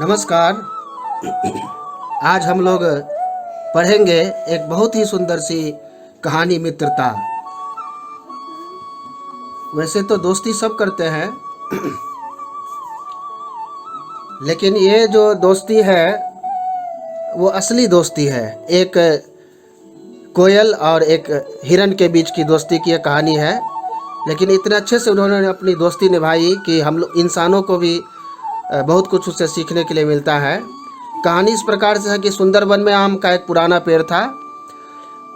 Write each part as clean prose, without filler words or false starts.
नमस्कार। आज हम लोग पढ़ेंगे एक बहुत ही सुंदर सी कहानी मित्रता। वैसे तो दोस्ती सब करते हैं लेकिन ये जो दोस्ती है वो असली दोस्ती है। एक कोयल और एक हिरन के बीच की दोस्ती की ये कहानी है। लेकिन इतने अच्छे से उन्होंने अपनी दोस्ती निभाई कि हम लोग इंसानों को भी बहुत कुछ उससे सीखने के लिए मिलता है। कहानी इस प्रकार से है कि सुंदरवन में आम का एक पुराना पेड़ था।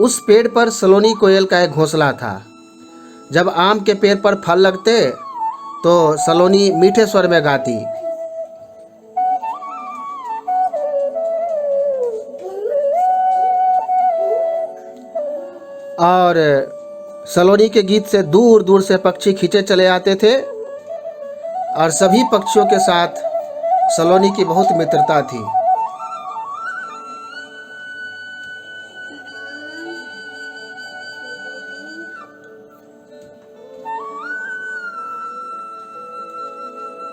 उस पेड़ पर सलोनी कोयल का एक घोंसला था। जब आम के पेड़ पर फल लगते तो सलोनी मीठे स्वर में गाती। और सलोनी के गीत से दूर दूर से पक्षी खींचे चले आते थे और सभी पक्षियों के साथ सलोनी की बहुत मित्रता थी।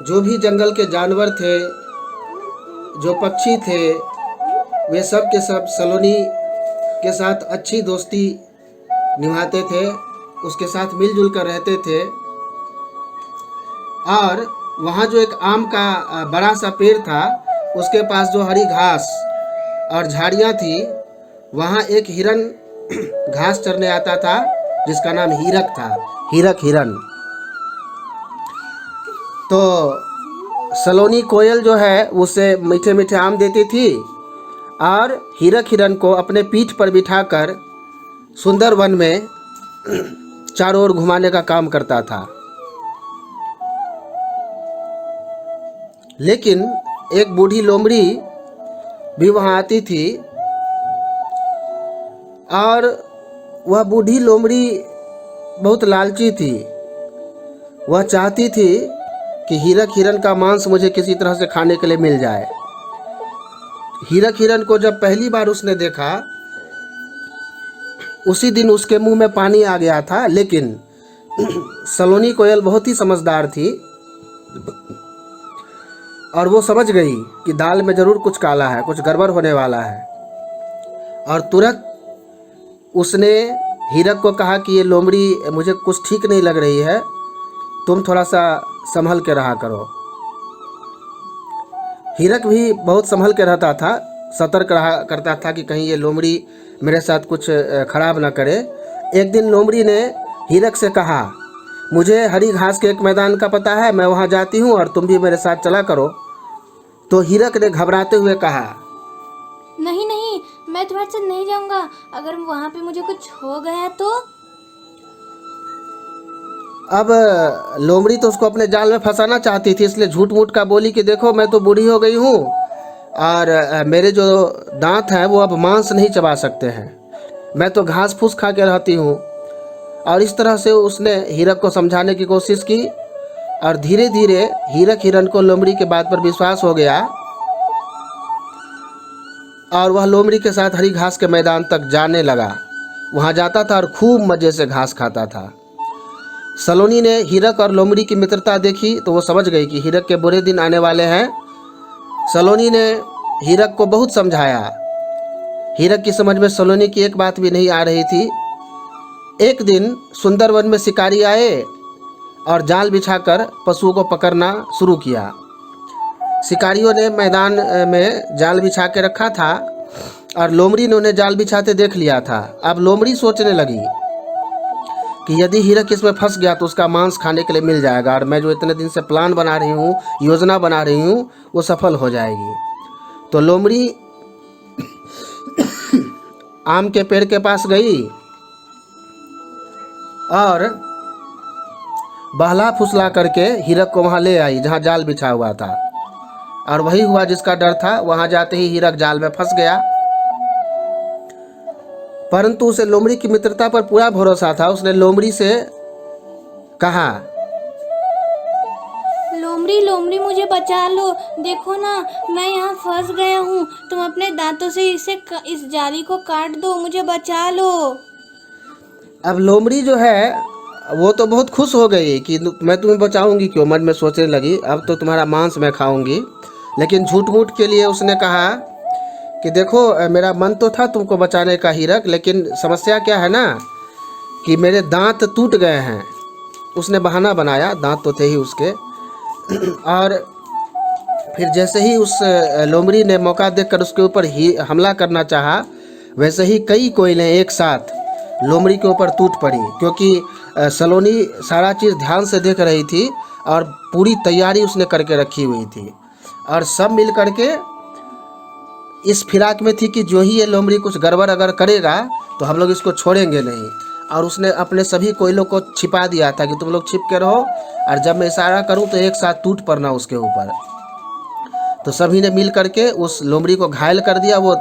जो भी जंगल के जानवर थे, जो पक्षी थे, वे सब के सब सलोनी के साथ अच्छी दोस्ती निभाते थे, उसके साथ मिलजुल कर रहते थे। और वहाँ जो एक आम का बड़ा सा पेड़ था, उसके पास जो हरी घास और झाड़ियाँ थी, वहाँ एक हिरन घास चरने आता था जिसका नाम हीरक था। हीरक हिरन। तो सलोनी कोयल जो है उसे मीठे मीठे आम देती थी और हीरक हिरन को अपने पीठ पर बिठाकर सुंदर वन में चारों ओर घुमाने का काम करता था। लेकिन एक बूढ़ी लोमड़ी भी वहाँ आती थी और वह बूढ़ी लोमड़ी बहुत लालची थी। वह चाहती थी कि हीरक हिरन का मांस मुझे किसी तरह से खाने के लिए मिल जाए। हीरक हिरन को जब पहली बार उसने देखा, उसी दिन उसके मुंह में पानी आ गया था। लेकिन सलोनी कोयल बहुत ही समझदार थी और वो समझ गई कि दाल में ज़रूर कुछ काला है, कुछ गड़बड़ होने वाला है। और तुरंत उसने हीरक को कहा कि ये लोमड़ी मुझे कुछ ठीक नहीं लग रही है, तुम थोड़ा सा संभल के रहा करो। हीरक भी बहुत संभल के रहता था, सतर्क रहा करता था कि कहीं ये लोमड़ी मेरे साथ कुछ खराब ना करे। एक दिन लोमड़ी ने हीरक से कहा, मुझे हरी घास के एक मैदान का पता है, मैं वहाँ जाती हूँ और तुम भी मेरे साथ चला करो। तो हीरक ने घबराते हुए कहा, नहीं नहीं, मैं तुम्हारे साथ नहीं जाऊँगा। अगर वहाँ पे मुझे कुछ हो गया तो? अब लोमड़ी तो उसको अपने जाल में फंसाना चाहती थी, इसलिए झूठ मूठ का बोली कि देखो मैं तो बूढ़ी हो गई हूँ और मेरे जो दांत हैं वो अब मांस नहीं चबा सकते हैं, मैं तो घास फूस खा के रहती हूँ। और इस तरह से उसने हीरक को समझाने की कोशिश की और धीरे धीरे हीरक हिरन को लोमड़ी के बात पर विश्वास हो गया और वह लोमड़ी के साथ हरी घास के मैदान तक जाने लगा। वहाँ जाता था और खूब मज़े से घास खाता था। सलोनी ने हीरक और लोमड़ी की मित्रता देखी तो वो समझ गई कि हीरक के बुरे दिन आने वाले हैं। सलोनी ने हीरक को बहुत समझाया। हीरक की समझ में सलोनी की एक बात भी नहीं आ रही थी। एक दिन सुंदरवन में शिकारी आए और जाल बिछाकर पशुओं को पकड़ना शुरू किया। शिकारियों ने मैदान में जाल बिछा के रखा था और लोमड़ी ने उन्हें जाल बिछाते देख लिया था। अब लोमड़ी सोचने लगी कि यदि हीरक इसमें फंस गया तो उसका मांस खाने के लिए मिल जाएगा और मैं जो इतने दिन से प्लान बना रही हूँ, योजना बना रही हूँ, वो सफल हो जाएगी। तो लोमड़ी आम के पेड़ के पास गई और बहला फुसला करके हीरक को वहाँ ले आई जहाँ जाल बिछा हुआ था। और वही हुआ जिसका डर था। वहाँ जाते ही हीरक जाल में फंस गया। परंतु उसे लोमड़ी की मित्रता पर पूरा भरोसा था। उसने लोमड़ी से कहा, लोमड़ी लोमड़ी मुझे बचा लो, देखो ना मैं यहाँ फंस गया हूँ, तुम अपने दांतों से इस जाली को काट दो, मुझे बचा लो। अब लोमड़ी जो है वो तो बहुत खुश हो गई कि मैं तुम्हें बचाऊंगी क्यों, मन में सोचने लगी अब तो तुम्हारा मांस मैं खाऊंगी। लेकिन झूठ मूठ के लिए उसने कहा कि देखो मेरा मन तो था तुमको बचाने का हीरक, लेकिन समस्या क्या है ना कि मेरे दांत टूट गए हैं। उसने बहाना बनाया, दांत तो थे ही उसके। और फिर जैसे ही उस लोमड़ी ने मौका देखकर उसके ऊपर ही हमला करना चाहा, वैसे ही कई कोयलें एक साथ लोमड़ी के ऊपर टूट पड़ी, क्योंकि सलोनी सारा चीज़ ध्यान से देख रही थी और पूरी तैयारी उसने करके रखी हुई थी। और सब मिल करके इस फिराक में थी कि जो ही ये लोमड़ी कुछ गड़बड़ अगर करेगा तो हम लोग इसको छोड़ेंगे नहीं। और उसने अपने सभी कोयलों को छिपा दिया था कि तुम लोग छिप के रहो, और जब मैं इशारा करूं तो एक साथ टूट पड़ना उसके ऊपर। तो सभी ने मिल करके उस लोमड़ी को घायल कर दिया। वो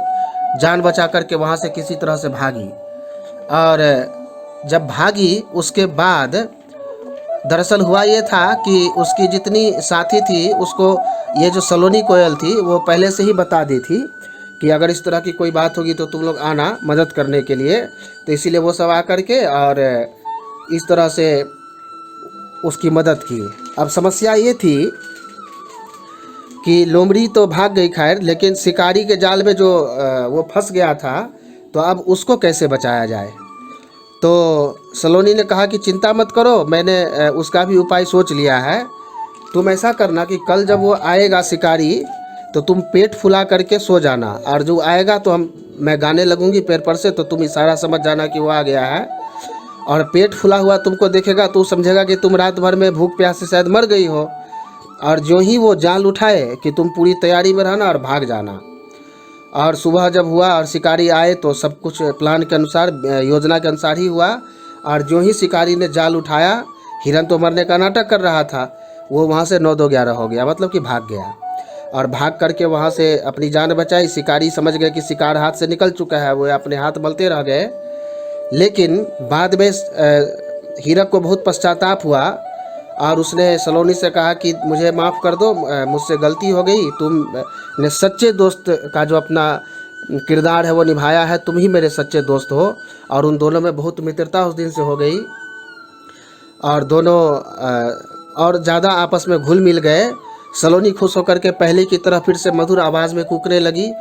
जान बचा करके वहाँ से किसी तरह से भागी। और जब भागी उसके बाद दरअसल हुआ ये था कि उसकी जितनी साथी थी उसको ये जो सलोनी कोयल थी वो पहले से ही बता दी थी कि अगर इस तरह की कोई बात होगी तो तुम लोग आना मदद करने के लिए। तो इसीलिए वो सब आकर के और इस तरह से उसकी मदद की। अब समस्या ये थी कि लोमड़ी तो भाग गई खैर, लेकिन शिकारी के जाल में जो वो फंस गया था, तो अब उसको कैसे बचाया जाए। तो सलोनी ने कहा कि चिंता मत करो, मैंने उसका भी उपाय सोच लिया है। तुम ऐसा करना कि कल जब वो आएगा शिकारी तो तुम पेट फुला करके सो जाना, और जो आएगा तो मैं गाने लगूंगी पैर पर से, तो तुम इशारा समझ जाना कि वो आ गया है। और पेट फुला हुआ तुमको देखेगा तो समझेगा कि तुम रात भर में भूख प्यास से शायद मर गई हो। और जो ही वो जाल उठाए कि तुम पूरी तैयारी में रहना और भाग जाना। और सुबह जब हुआ और शिकारी आए तो सब कुछ प्लान के अनुसार, योजना के अनुसार ही हुआ। और जो ही शिकारी ने जाल उठाया, हिरन तो मरने का नाटक कर रहा था, वो वहाँ से 9-2-11 हो गया, मतलब कि भाग गया। और भाग करके वहाँ से अपनी जान बचाई। शिकारी समझ गए कि शिकार हाथ से निकल चुका है, वो अपने हाथ मलते रह गए। लेकिन बाद में हीरक को बहुत पश्चाताप हुआ और उसने सलोनी से कहा कि मुझे माफ़ कर दो, मुझसे गलती हो गई। तुमने सच्चे दोस्त का जो अपना किरदार है वो निभाया है, तुम ही मेरे सच्चे दोस्त हो। और उन दोनों में बहुत मित्रता उस दिन से हो गई और दोनों और ज़्यादा आपस में घुल मिल गए। सलोनी खुश होकर के पहले की तरह फिर से मधुर आवाज़ में कूकने लगी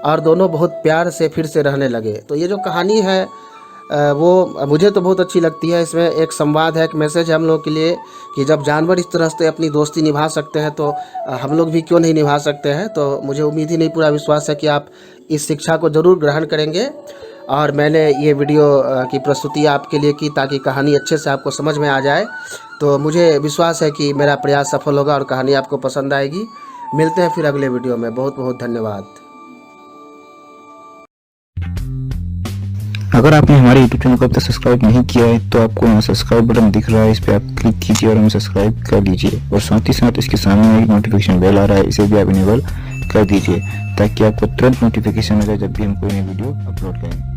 और दोनों बहुत प्यार से फिर से रहने लगे। तो ये जो कहानी है वो मुझे तो बहुत अच्छी लगती है। इसमें एक संवाद है, एक मैसेज है हम लोगों के लिए कि जब जानवर इस तरह से अपनी दोस्ती निभा सकते हैं तो हम लोग भी क्यों नहीं निभा सकते हैं। तो मुझे उम्मीद ही नहीं, पूरा विश्वास है कि आप इस शिक्षा को ज़रूर ग्रहण करेंगे। और मैंने ये वीडियो की प्रस्तुति आपके लिए की ताकि कहानी अच्छे से आपको समझ में आ जाए। तो मुझे विश्वास है कि मेरा प्रयास सफल होगा और कहानी आपको पसंद आएगी। मिलते हैं फिर अगले वीडियो में। बहुत बहुत धन्यवाद। अगर आपने हमारे YouTube चैनल को अब तक सब्सक्राइब नहीं किया है तो आपको यहाँ सब्सक्राइब बटन दिख रहा है, इस पर आप क्लिक कीजिए और हमें सब्सक्राइब कर लीजिए। और साथ ही साथ इसके सामने एक नोटिफिकेशन बेल आ रहा है, इसे भी आप इनेबल कर दीजिए ताकि आपको तुरंत नोटिफिकेशन मिले जब भी हम कोई नई वीडियो अपलोड करें।